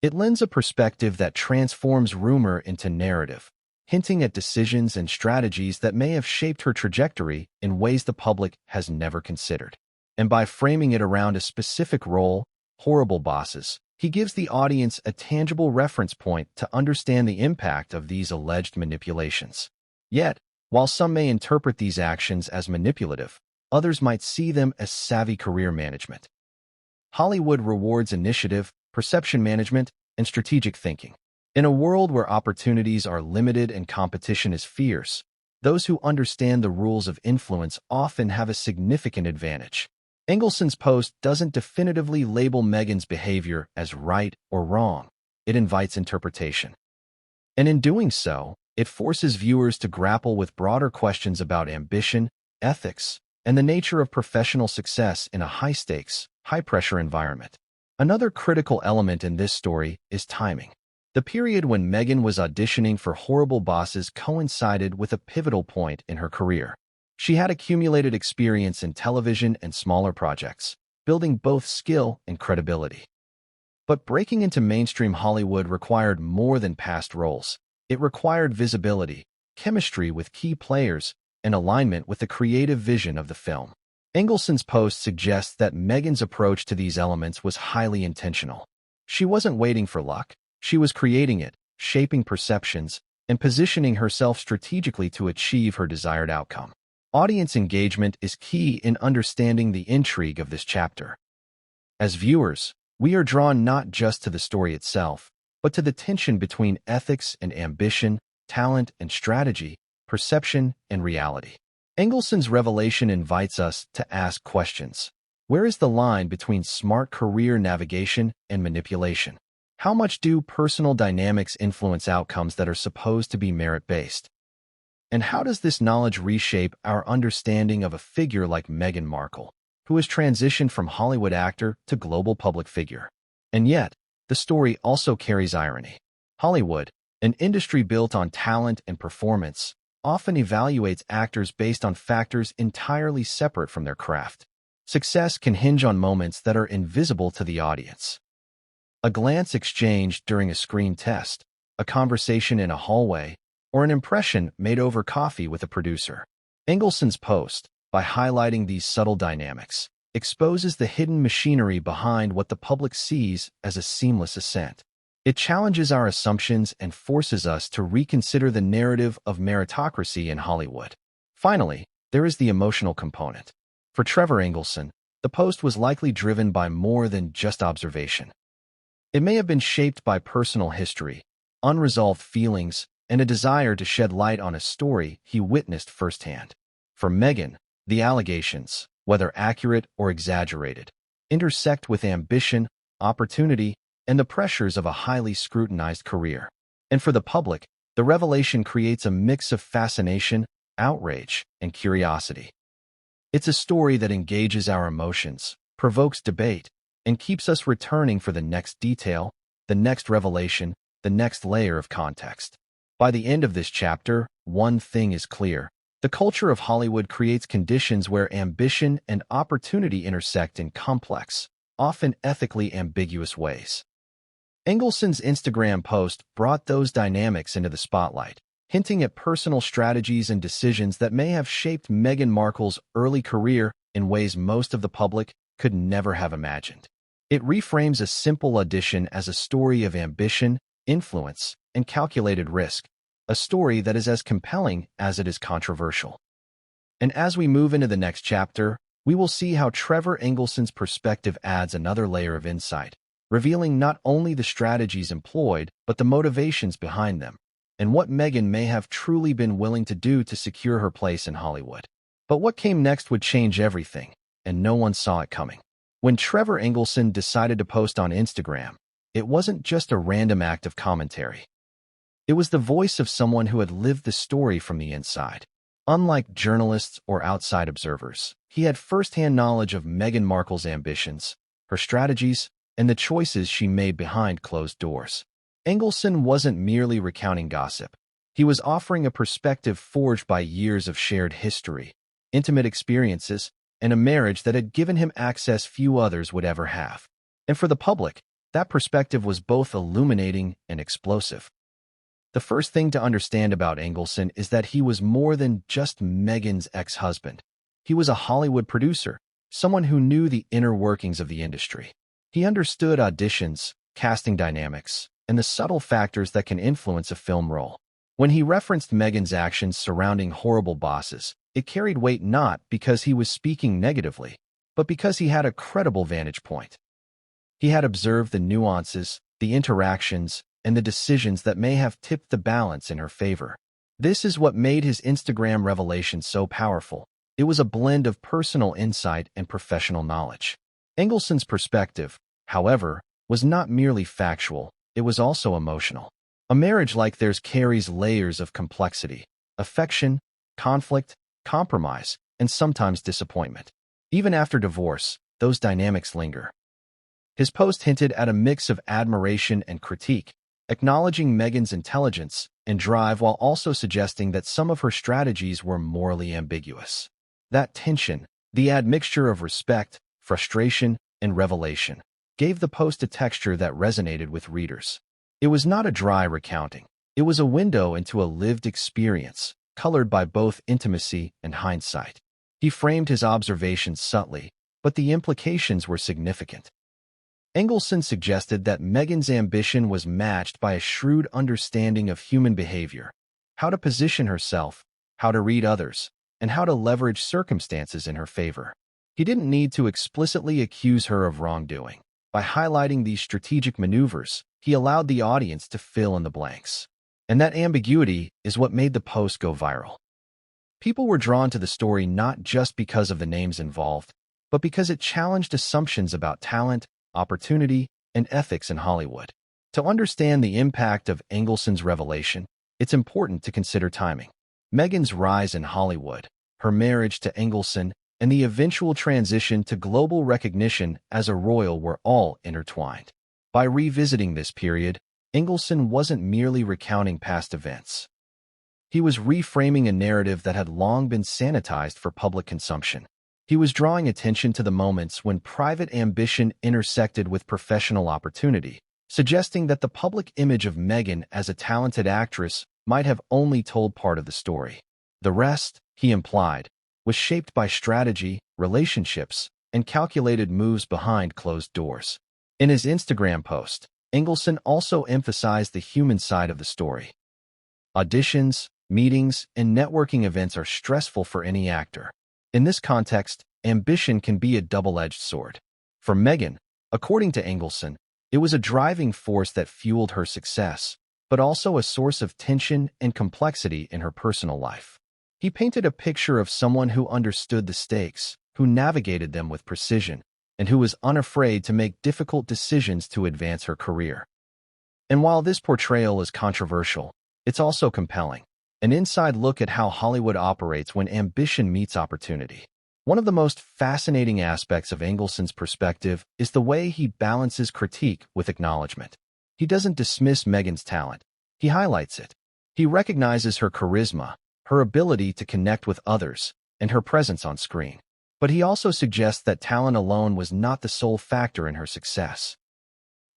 It lends a perspective that transforms rumor into narrative, hinting at decisions and strategies that may have shaped her trajectory in ways the public has never considered. And by framing it around a specific role, horrible bosses, he gives the audience a tangible reference point to understand the impact of these alleged manipulations. Yet, while some may interpret these actions as manipulative, others might see them as savvy career management. Hollywood rewards initiative, perception management, and strategic thinking. In a world where opportunities are limited and competition is fierce, those who understand the rules of influence often have a significant advantage. Engelson's post doesn't definitively label Meghan's behavior as right or wrong. It invites interpretation. And in doing so, it forces viewers to grapple with broader questions about ambition, ethics, and the nature of professional success in a high-stakes, high-pressure environment. Another critical element in this story is timing. The period when Meghan was auditioning for Horrible Bosses coincided with a pivotal point in her career. She had accumulated experience in television and smaller projects, building both skill and credibility. But breaking into mainstream Hollywood required more than past roles. It required visibility, chemistry with key players, and alignment with the creative vision of the film. Engelson's post suggests that Meghan's approach to these elements was highly intentional. She wasn't waiting for luck. She was creating it, shaping perceptions, and positioning herself strategically to achieve her desired outcome. Audience engagement is key in understanding the intrigue of this chapter. As viewers, we are drawn not just to the story itself, but to the tension between ethics and ambition, talent and strategy, perception and reality. Engelson's revelation invites us to ask questions. Where is the line between smart career navigation and manipulation? How much do personal dynamics influence outcomes that are supposed to be merit-based? And how does this knowledge reshape our understanding of a figure like Meghan Markle, who has transitioned from Hollywood actor to global public figure? And yet, the story also carries irony. Hollywood, an industry built on talent and performance, often evaluates actors based on factors entirely separate from their craft. Success can hinge on moments that are invisible to the audience. A glance exchanged during a screen test, a conversation in a hallway, or an impression made over coffee with a producer. Engelson's post, by highlighting these subtle dynamics, exposes the hidden machinery behind what the public sees as a seamless ascent. It challenges our assumptions and forces us to reconsider the narrative of meritocracy in Hollywood. Finally, there is the emotional component. For Trevor Engelson, the post was likely driven by more than just observation. It may have been shaped by personal history, unresolved feelings, and a desire to shed light on a story he witnessed firsthand. For Meghan, the allegations, whether accurate or exaggerated, intersect with ambition, opportunity, and the pressures of a highly scrutinized career. And for the public, the revelation creates a mix of fascination, outrage, and curiosity. It's a story that engages our emotions, provokes debate, and keeps us returning for the next detail, the next revelation, the next layer of context. By the end of this chapter, one thing is clear. The culture of Hollywood creates conditions where ambition and opportunity intersect in complex, often ethically ambiguous ways. Engelson's Instagram post brought those dynamics into the spotlight, hinting at personal strategies and decisions that may have shaped Meghan Markle's early career in ways most of the public could never have imagined. It reframes a simple audition as a story of ambition, influence, and calculated risk, a story that is as compelling as it is controversial. And as we move into the next chapter, we will see how Trevor Engelson's perspective adds another layer of insight, revealing not only the strategies employed, but the motivations behind them, and what Meghan may have truly been willing to do to secure her place in Hollywood. But what came next would change everything, and no one saw it coming. When Trevor Engelson decided to post on Instagram, it wasn't just a random act of commentary. It was the voice of someone who had lived the story from the inside. Unlike journalists or outside observers, he had first-hand knowledge of Meghan Markle's ambitions, her strategies, and the choices she made behind closed doors. Engelson wasn't merely recounting gossip. He was offering a perspective forged by years of shared history, intimate experiences, and a marriage that had given him access few others would ever have. And for the public, that perspective was both illuminating and explosive. The first thing to understand about Engelson is that he was more than just Meghan's ex-husband. He was a Hollywood producer, someone who knew the inner workings of the industry. He understood auditions, casting dynamics, and the subtle factors that can influence a film role. When he referenced Meghan's actions surrounding horrible bosses, it carried weight not because he was speaking negatively, but because he had a credible vantage point. He had observed the nuances, the interactions, and the decisions that may have tipped the balance in her favor. This is what made his Instagram revelation so powerful. It was a blend of personal insight and professional knowledge. Engelson's perspective, however, was not merely factual, it was also emotional. A marriage like theirs carries layers of complexity, affection, conflict, compromise, and sometimes disappointment. Even after divorce, those dynamics linger. His post hinted at a mix of admiration and critique, acknowledging Meghan's intelligence and drive while also suggesting that some of her strategies were morally ambiguous. That tension, the admixture of respect, frustration, and revelation, gave the post a texture that resonated with readers. It was not a dry recounting. It was a window into a lived experience, colored by both intimacy and hindsight. He framed his observations subtly, but the implications were significant. Engelson suggested that Meghan's ambition was matched by a shrewd understanding of human behavior, how to position herself, how to read others, and how to leverage circumstances in her favor. He didn't need to explicitly accuse her of wrongdoing. By highlighting these strategic maneuvers, he allowed the audience to fill in the blanks. And that ambiguity is what made the post go viral. People were drawn to the story not just because of the names involved, but because it challenged assumptions about talent, opportunity, and ethics in Hollywood. To understand the impact of Engelson's revelation, it's important to consider timing. Meghan's rise in Hollywood, her marriage to Engelson, and the eventual transition to global recognition as a royal were all intertwined. By revisiting this period, Engelson wasn't merely recounting past events. He was reframing a narrative that had long been sanitized for public consumption. He was drawing attention to the moments when private ambition intersected with professional opportunity, suggesting that the public image of Meghan as a talented actress might have only told part of the story. The rest, he implied, was shaped by strategy, relationships, and calculated moves behind closed doors. In his Instagram post, Engelson also emphasized the human side of the story. Auditions, meetings, and networking events are stressful for any actor. In this context, ambition can be a double-edged sword. For Meghan, according to Engelson, it was a driving force that fueled her success, but also a source of tension and complexity in her personal life. He painted a picture of someone who understood the stakes, who navigated them with precision, and who was unafraid to make difficult decisions to advance her career. And while this portrayal is controversial, it's also compelling. An inside look at how Hollywood operates when ambition meets opportunity. One of the most fascinating aspects of Engelson's perspective is the way he balances critique with acknowledgement. He doesn't dismiss Meghan's talent. He highlights it. He recognizes her charisma, her ability to connect with others, and her presence on screen. But he also suggests that talent alone was not the sole factor in her success.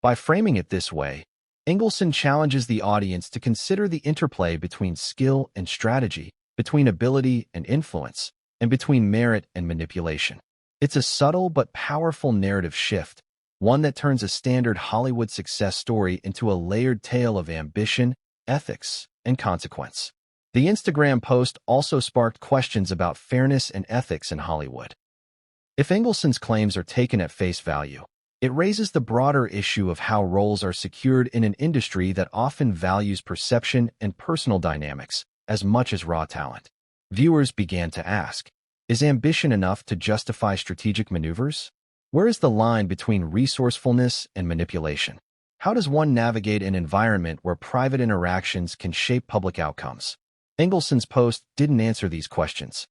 By framing it this way, Engelson challenges the audience to consider the interplay between skill and strategy, between ability and influence, and between merit and manipulation. It's a subtle but powerful narrative shift, one that turns a standard Hollywood success story into a layered tale of ambition, ethics, and consequence. The Instagram post also sparked questions about fairness and ethics in Hollywood. If Engelson's claims are taken at face value, It raises the broader issue of how roles are secured in an industry that often values perception and personal dynamics as much as raw talent. Viewers began to ask, is ambition enough to justify strategic maneuvers? Where is the line between resourcefulness and manipulation? How does one navigate an environment where private interactions can shape public outcomes? Engelson's post didn't answer these questions.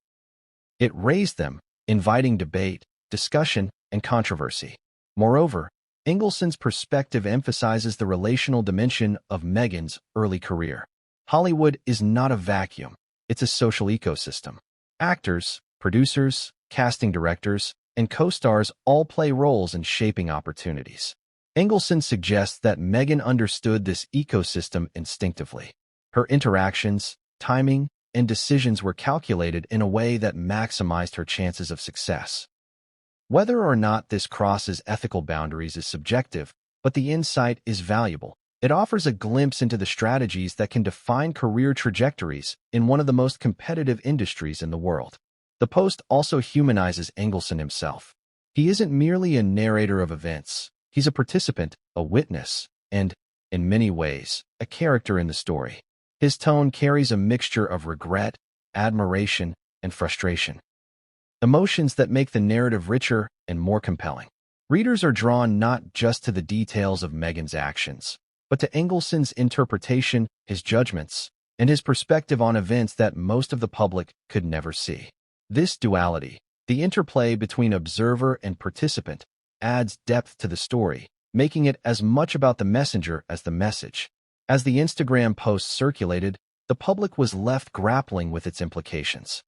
It raised them, inviting debate, discussion, and controversy. Moreover, Engelson's perspective emphasizes the relational dimension of Meghan's early career. Hollywood is not a vacuum. It's a social ecosystem. Actors, producers, casting directors, and co-stars all play roles in shaping opportunities. Engelson suggests that Meghan understood this ecosystem instinctively. Her interactions, timing, and decisions were calculated in a way that maximized her chances of success. Whether or not this crosses ethical boundaries is subjective, but the insight is valuable. It offers a glimpse into the strategies that can define career trajectories in one of the most competitive industries in the world. The post also humanizes Engelson himself. He isn't merely a narrator of events. He's a participant, a witness, and, in many ways, a character in the story. His tone carries a mixture of regret, admiration, and frustration. Emotions that make the narrative richer and more compelling. Readers are drawn not just to the details of Meghan's actions, but to Engelson's interpretation, his judgments, and his perspective on events that most of the public could never see. This duality, the interplay between observer and participant, adds depth to the story, making it as much about the messenger as the message. As the Instagram post circulated, the public was left grappling with its implications.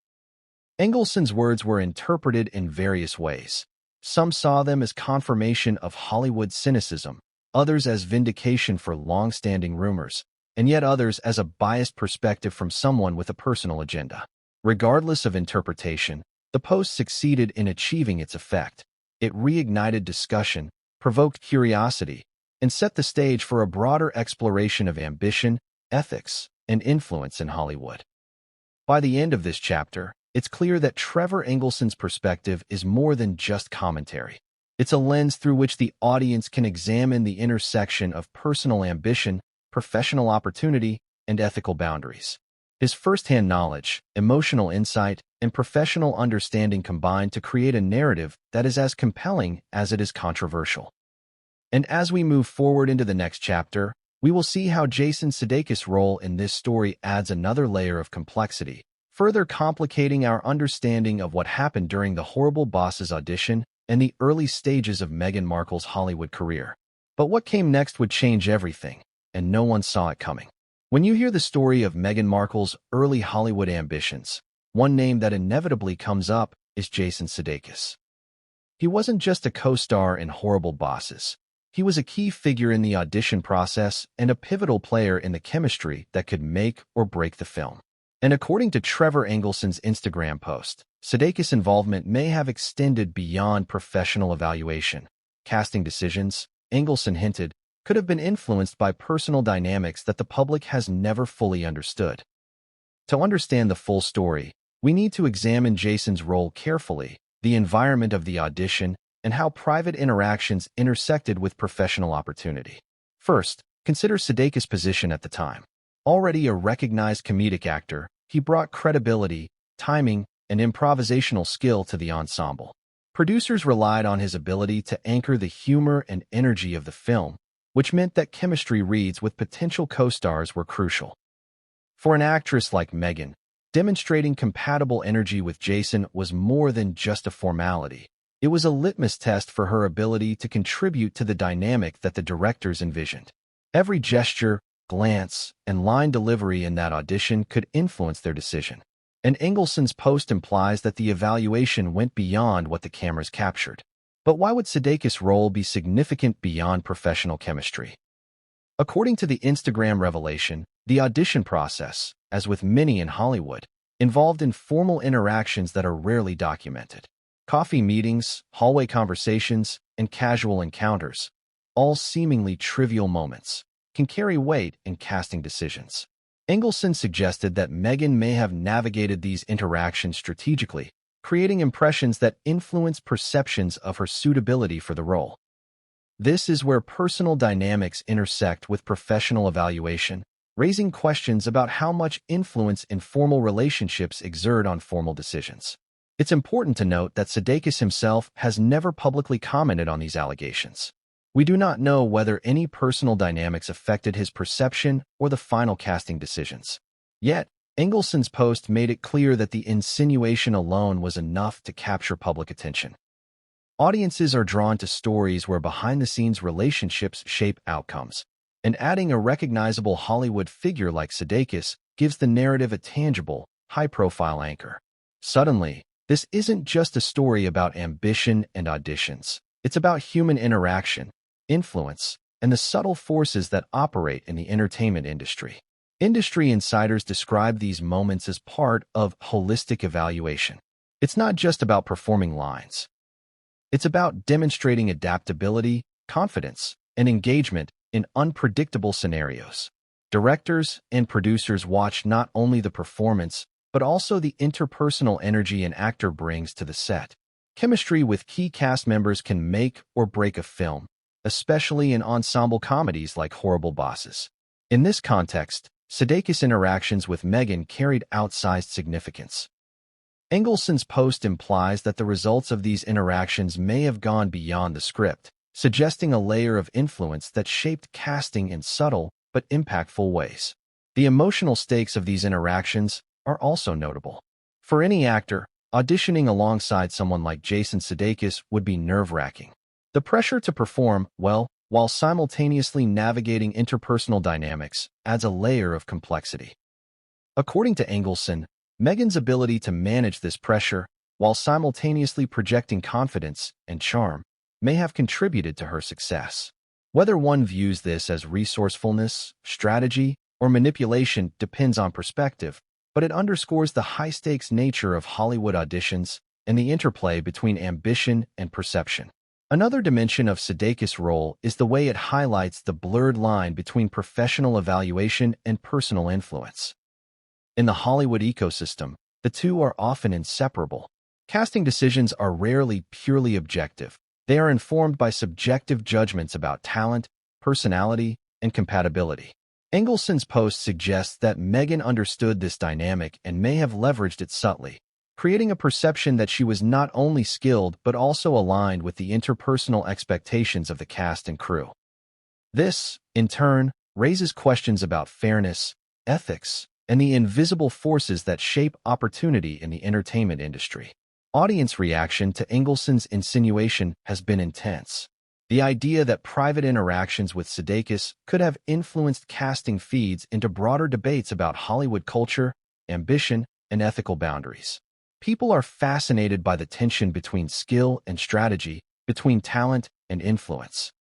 Engelson's words were interpreted in various ways. Some saw them as confirmation of Hollywood cynicism, others as vindication for long-standing rumors, and yet others as a biased perspective from someone with a personal agenda. Regardless of interpretation, the post succeeded in achieving its effect. It reignited discussion, provoked curiosity, and set the stage for a broader exploration of ambition, ethics, and influence in Hollywood. By the end of this chapter, it's clear that Trevor Engelson's perspective is more than just commentary. It's a lens through which the audience can examine the intersection of personal ambition, professional opportunity, and ethical boundaries. His first-hand knowledge, emotional insight, and professional understanding combine to create a narrative that is as compelling as it is controversial. And as we move forward into the next chapter, we will see how Jason Sudeikis' role in this story adds another layer of complexity, further complicating our understanding of what happened during the Horrible Bosses audition and the early stages of Meghan Markle's Hollywood career. But what came next would change everything, and no one saw it coming. When you hear the story of Meghan Markle's early Hollywood ambitions, one name that inevitably comes up is Jason Sudeikis. He wasn't just a co-star in Horrible Bosses. He was a key figure in the audition process and a pivotal player in the chemistry that could make or break the film. And according to Trevor Engelson's Instagram post, Sudeikis' involvement may have extended beyond professional evaluation. Casting decisions, Engelson hinted, could have been influenced by personal dynamics that the public has never fully understood. To understand the full story, we need to examine Jason's role carefully, the environment of the audition, and how private interactions intersected with professional opportunity. First, consider Sudeikis' position at the time. Already a recognized comedic actor, he brought credibility, timing, and improvisational skill to the ensemble. Producers relied on his ability to anchor the humor and energy of the film, which meant that chemistry reads with potential co-stars were crucial. For an actress like Meghan, demonstrating compatible energy with Jason was more than just a formality. It was a litmus test for her ability to contribute to the dynamic that the directors envisioned. Every gesture, glance, and line delivery in that audition could influence their decision. And Engelson's post implies that the evaluation went beyond what the cameras captured. But why would Sudeikis' role be significant beyond professional chemistry? According to the Instagram revelation, the audition process, as with many in Hollywood, involved informal interactions that are rarely documented. Coffee meetings, hallway conversations, and casual encounters, all seemingly trivial moments, can carry weight in casting decisions. Engelson suggested that Meghan may have navigated these interactions strategically, creating impressions that influence perceptions of her suitability for the role. This is where personal dynamics intersect with professional evaluation, raising questions about how much influence informal relationships exert on formal decisions. It's important to note that Sudeikis himself has never publicly commented on these allegations. We do not know whether any personal dynamics affected his perception or the final casting decisions. Yet, Engelson's post made it clear that the insinuation alone was enough to capture public attention. Audiences are drawn to stories where behind-the-scenes relationships shape outcomes, and adding a recognizable Hollywood figure like Sudeikis gives the narrative a tangible, high-profile anchor. Suddenly, this isn't just a story about ambition and auditions. It's about human interaction, influence, and the subtle forces that operate in the entertainment industry. Industry insiders describe these moments as part of holistic evaluation. It's not just about performing lines. It's about demonstrating adaptability, confidence, and engagement in unpredictable scenarios. Directors and producers watch not only the performance, but also the interpersonal energy an actor brings to the set. Chemistry with key cast members can make or break a film, especially in ensemble comedies like Horrible Bosses. In this context, Sudeikis' interactions with Meghan carried outsized significance. Engelson's post implies that the results of these interactions may have gone beyond the script, suggesting a layer of influence that shaped casting in subtle but impactful ways. The emotional stakes of these interactions are also notable. For any actor, auditioning alongside someone like Jason Sudeikis would be nerve-wracking. The pressure to perform well while simultaneously navigating interpersonal dynamics adds a layer of complexity. According to Engelson, Meghan's ability to manage this pressure while simultaneously projecting confidence and charm may have contributed to her success. Whether one views this as resourcefulness, strategy, or manipulation depends on perspective, but it underscores the high-stakes nature of Hollywood auditions and the interplay between ambition and perception. Another dimension of Sudeikis' role is the way it highlights the blurred line between professional evaluation and personal influence. In the Hollywood ecosystem, the two are often inseparable. Casting decisions are rarely purely objective. They are informed by subjective judgments about talent, personality, and compatibility. Engelson's post suggests that Meghan understood this dynamic and may have leveraged it subtly, creating a perception that she was not only skilled but also aligned with the interpersonal expectations of the cast and crew. This, in turn, raises questions about fairness, ethics, and the invisible forces that shape opportunity in the entertainment industry. Audience reaction to Engelson's insinuation has been intense. The idea that private interactions with Sudeikis could have influenced casting feeds into broader debates about Hollywood culture, ambition, and ethical boundaries. People are fascinated by the tension between skill and strategy, between talent and influence.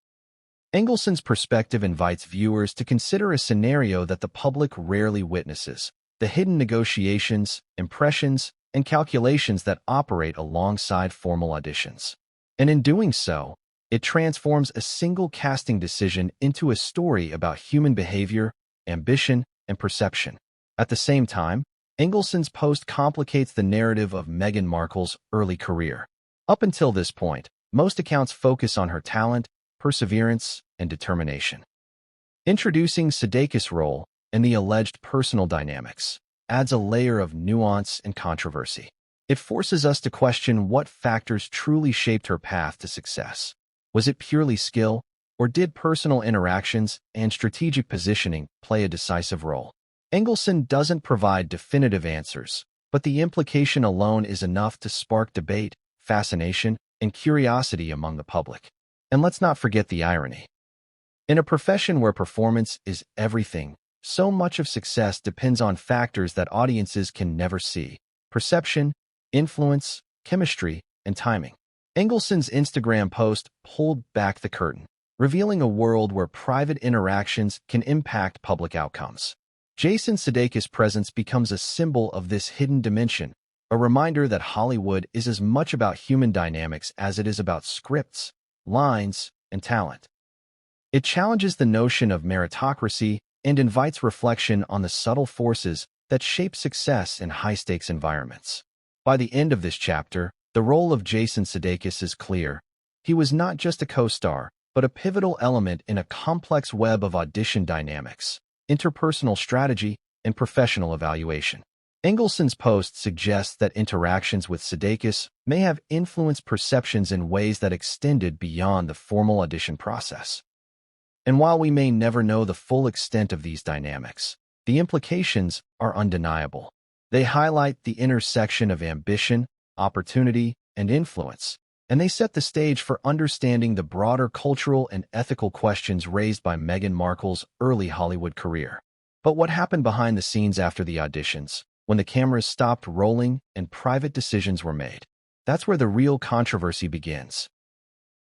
Engelson's perspective invites viewers to consider a scenario that the public rarely witnesses: the hidden negotiations, impressions, and calculations that operate alongside formal auditions. And in doing so, it transforms a single casting decision into a story about human behavior, ambition, and perception. At the same time, Engelson's post complicates the narrative of Meghan Markle's early career. Up until this point, most accounts focus on her talent, perseverance, and determination. Introducing Sudeikis' role and the alleged personal dynamics adds a layer of nuance and controversy. It forces us to question what factors truly shaped her path to success. Was it purely skill, or did personal interactions and strategic positioning play a decisive role? Engelson doesn't provide definitive answers, but the implication alone is enough to spark debate, fascination, and curiosity among the public. And let's not forget the irony. In a profession where performance is everything, so much of success depends on factors that audiences can never see: perception, influence, chemistry, and timing. Engelson's Instagram post pulled back the curtain, revealing a world where private interactions can impact public outcomes. Jason Sudeikis' presence becomes a symbol of this hidden dimension, a reminder that Hollywood is as much about human dynamics as it is about scripts, lines, and talent. It challenges the notion of meritocracy and invites reflection on the subtle forces that shape success in high-stakes environments. By the end of this chapter, the role of Jason Sudeikis is clear. He was not just a co-star, but a pivotal element in a complex web of audition dynamics, interpersonal strategy, and professional evaluation. Engelson's post suggests that interactions with Sudeikis may have influenced perceptions in ways that extended beyond the formal audition process. And while we may never know the full extent of these dynamics, the implications are undeniable. They highlight the intersection of ambition, opportunity, and influence, and they set the stage for understanding the broader cultural and ethical questions raised by Meghan Markle's early Hollywood career. But what happened behind the scenes after the auditions, when the cameras stopped rolling and private decisions were made? That's where the real controversy begins.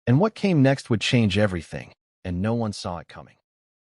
And what came next would change everything, and no one saw it coming.